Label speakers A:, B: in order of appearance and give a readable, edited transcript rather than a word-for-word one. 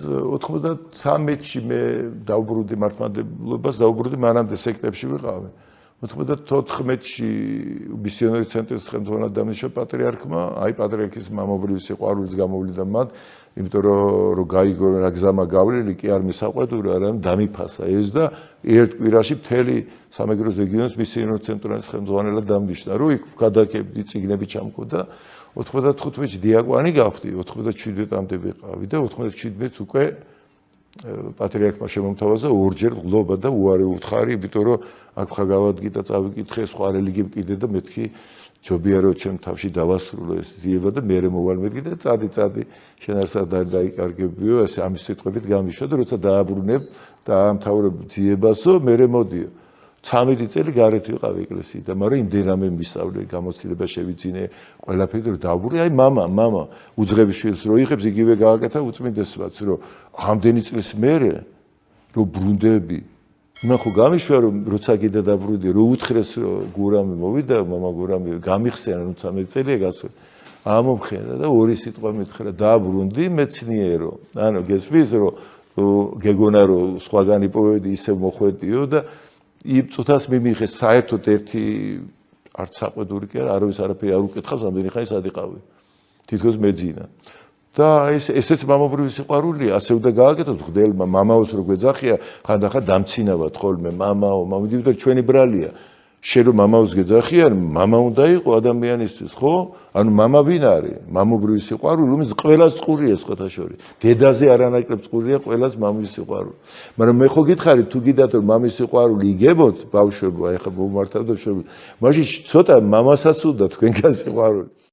A: 93-ში მე დავბრუნდი მართლმადიდებლობას, დავბრუნდი მანამდე სექტებში ვიყავი. 94-ში მისიონერი ცენტრის ხელმძღვანელად დამნიშნა პატრიარქმა, აი პატრიარქის მამობრივი სიყვარულიც გამოვლიდა მათ, იმიტომ რომ გაიგო რა გზამა გავლილი კი არ მისაყვედურა, არამედ დამიფასა ეს და ერთ კვირაში მთელი სამეგრელოს რეგიონის მისიონერი ცენტრის ხელმძღვანელად დამნიშნა, რომ იქ გადაკებდი წიგნები ჩამკოდა. 95-ში დიაკვანი გავხდი, 97-მდე ვიყავი და 97-ს უკვე პატრიარქმა შემომთავაზა ორჯერ გლობა და უარი უთხარი, იმიტომ რომ აქ ხა გავადგიდა, წავიკითხე, სხვა რელიგიები კიდე და მეთქი ჯობია რომ ჩემ თავში დავასრულო ეს ძიება და მე მოვალ მეთქი და წადი შენ ასე დაიკარგებიო, ესე ამის სიტყვებით გამიშვა და როცა დააბრუნებ და ამთავრებ ძიებასო, მე მოდიო. 13 წელი გარეთ ვიყავი ეკლესიიდან, მაგრამ იმდენამე მისწავლე, გამოცდილება შევიძინე, ყველაფერი რომ დავბრუნე, აი მამა უძღების შვილს რო იღებს, იგივე გააკეთა უწმინდესმაც, რომ ამდენი წლის მერე რო ბრუნდები, მე ხო გამიშვა რომ როცა კიდე დაბრუნდი, რო უთხრეს რომ გურამი მოვიდა, მამა გურამი გამიხსენა, 13 წელია გასული. ამომხენა და ორი სიტყვა მითხრა, დაბრუნდი მეცნიერო. ანუ გესმის რომ გეგონა რომ სხვაგანი პოეტი ისე მოხვედიო და იწუთას მიმიღე საერთოდ ერთი არც საყვედური კი არა, არავის არაფერი არ უკითხავს, ამდენი ხანი სად იყავი. თითქოს მეძინა. და ესეც მამობრივი სიყვარულია, ასე უნდა გააკეთოთ მღვდელმა, მამაოს რო გვეძახია, ხანდახან დამცინავად ხოლმე, მამაო, მამიდივდა ჩვენი ბრალია. შენ რომ მამაოს გეძახიან, მამა უნდა იყო ადამიანისთვის, ხო? ანუ მამა ვინ არის? მამობრივი სიყვარული, რომელიც ყველას წყურია სხვათა შორის. დედაზე არანაკლებ წყურია ყველას მამის სიყვარული. მაგრამ მე ხო გითხარით, თუ გიდათ რომ მამის სიყვარული იგებოთ, ბავშვებო, აი ხა მომართავდა შევი. მაშინ ცოტა მამასაც უნდა თქვენგან სიყვარული.